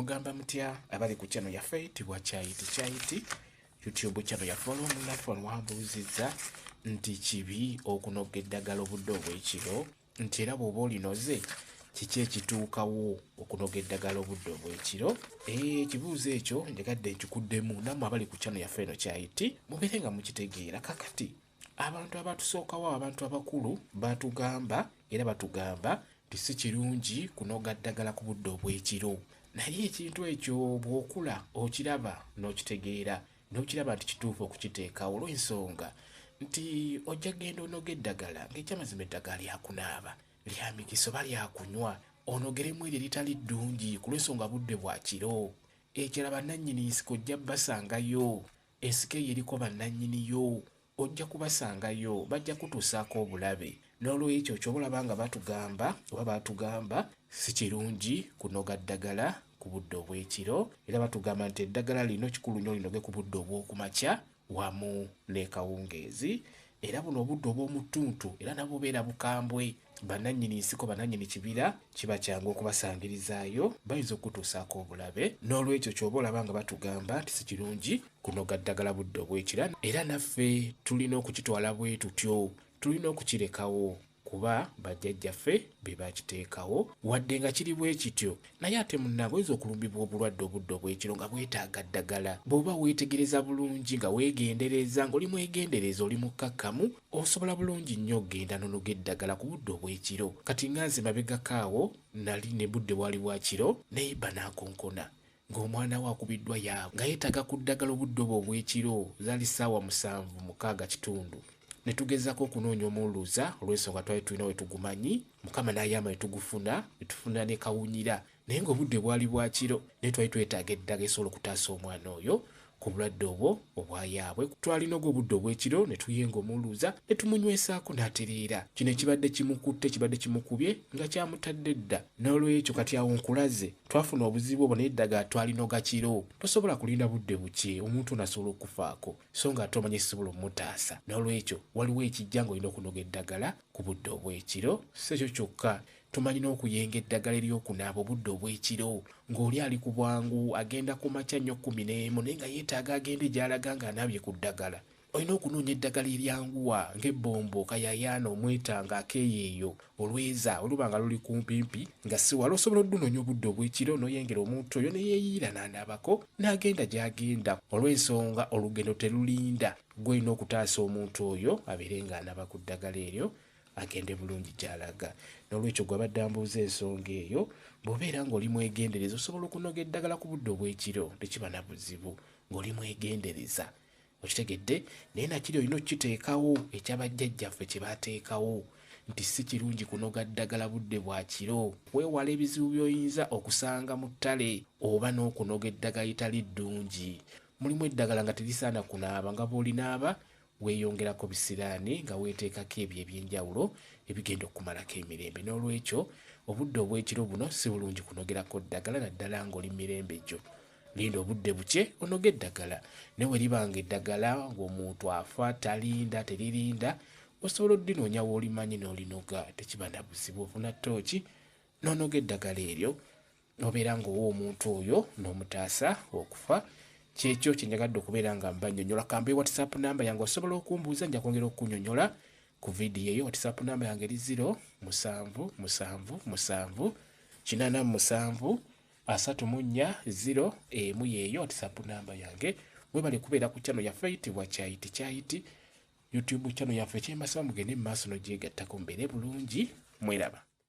mugamba mutya abali ku channel yaffe tibwa Chayiti YouTube channel ya follow munaffe wambuuzizza nti kibi okunoga eddagala obudde obw'ekiro nti era bw'oba olinoze kiki ekituukawo okunoga eddagala obudde obw'ekiro. Ekibuuzo ekyo njagadde nkikuddemu nammwe abali ku channel yaffe eno Chayiti mubeere nga mukitegeera. Kakati abantu abatusookawo abantu abakulu batugamba nti si kirungi kunoga ddagala ku budde obw'ekiro, naye ekintu ekyo bw'okula okiraba n'okitegeera n'okiraba nti kituufu okukiteekawo olw'ensonga nti ojja genda onoga eddagala ng'ekyamazima eddagala lyakunaaba lya mikiso oba lyakunywa onogeremu eryo eritali ddungi ku lw'ensonga budde bwa kiro. Ekirala bannannyini nsiko ojja basangayo, ensiko eyo eriko bannannyiniyo ojja kubasangayo, bajja kutuusaako obulabe. N'olwekyo ky'obalaba nga batugamba si kirungi kunoga ddagala ku budde obw'ekiro, era batugamba nti eddagala lino kikulu nnyo linoge ku budde obw'okumakya wamu ne kawungeezi, era buno obudde obw'omutuntu era nabwo beera bukambwe. Bannannyini nsiko bannannyini kibira kiba kyangu okubasangirizaayo, bayinza okutuusaako obulabe. N'olwekyo ky'oba olaba nga batugamba nti si kirungi kunoga ddagala budde obw'ekiro, era naffe tulina okukitwala bwe tutyo, tulina okukirekawo kuba bajjajjaffe be bakiteekawo. Wadde nga kiri bwe kityo naye ate munnange oyinza okulumbibwa obulwadde obudde obw'ekiro nga bwetaaga ddagala. Bw'oba weetegereza bulungi nga weegendereza ng'oli mwegendereza oli mukkakkamu, osobola bulungi nnyo okgenda n'onoga eddagala ku budde obw'ekiro. Kati nga nze mabegakaawo nali ne budde bwali bwa kiro neyibba n'akonkona ng'omwana we akubiddwa yaabwe nga yeetaaga ku ddagala obudde obwo obw'ekiro, zaali ssaawa 7:6 kitundu. Ne tugezaako okunoonya omululuuza olw'ensonga twali tulina we tugumanyi, Mukama n'ayamba ne tugufuna, ne tufuna ne kawunyira, naye ng'obudde bwali bwa kiro naye twali twetaaga eddagala esobola okutaasa omwana oyo ku bulwadde obwo obwa yaabwe. Twalinoga obudde obw'ekiro ne tuyenga omululuuza ne tumunywesaako n'atereera. Kino ekibadde kimukutte kibadde kimukubye nga kyamutadde dda. N'olwekyo kati awo nkulaze twafuna obuzibu obwo naye eddagala twalinoga kiro. Tosobola kulinda budde bukye omuntu n'asobola okufaako so nga ate omanye sisobola omutaasa. N'olwekyo waliwo ekijja ng'olina okunoga eddagala ku budde obw'ekiro. Si ekyo kyokka, tumanyi n'okuyenga eddagala ery'okunaaba obudde obw'ekiro ng'oli ali ku bwangu agenda ku makya nnyo 11 naye nga yeetaaga agende gy'alaga ng'anaabye ku ddagala. Olina okunoonya eddagala eryanguwa ng'ebbombo, kayayaana, omwetanga, akeeyeeyo, olweza oluba nga luli kumpimpi nga si wala. Osobola oddunoonya obudde obw'ekiro n'oyengera omuntu oyo ne yeeyiira n'anaabako n'agenda gy'agenda. Olw'ensonga olugendo terulinda, gwe olina okutaasa omuntu oyo abeere ng'anaaba ku ddagala eryo agende bulungi gy'alaga. N'olwekyo gwe abadde ambuuza ensonga eyo, bw'obeera ng'oli mwegendereza osobola okunoga eddagala ku budde obw'ekiro, tekiba na buzibu ng'oli mwegendereza. Okitegedde? Naye nakiri olina okukiteekawo ekyabajjajjaffe kye baateekawo nti si kirungi kunoga ddagala budde bwa kiro, weewala ebizibu by'oyinza okusanga mu ttale oba n'okunoga eddagala litali ddungi. Mulimu eddagala nga terisaana kunaaba, nga bw'olinaaba weeyongerako bisiraani nga weeteekako ebyo eby'enjawulo ebigenda okumalako emirembe. N'olwekyo obudde obw'ekiro buno si bulungi kunogerako ddagala naddala ng'oli mirembe gyo. Linda obudde bukye onoge eddagala. Ne we libanga eddagala ng'omuntu afa talinda teririnda, osobola oddinoonya w'olimanyi n'olinoga, tekiba na buzibu. Ofuna ttooki n'onoga eddagala eryo obeera ng'owa omuntu oyo n'omutaasa okufa. Kyekyo kye njagadde okubeera nga mbannyonnyola. Kambe WhatsApp namba yange osobola okumbuuza, nja kwongera okukunnyonnyola ku vidiyo eyo. WhatsApp namba yange eri 077783734 yeeyo WhatsApp namba yange. Mwebale kubeera ku channel yaffe eyitibwa Chayiti YouTube channel yaffe ekyembasaba mugende mu maaso n'ogyegattako mubeere bulungi. Mweraba.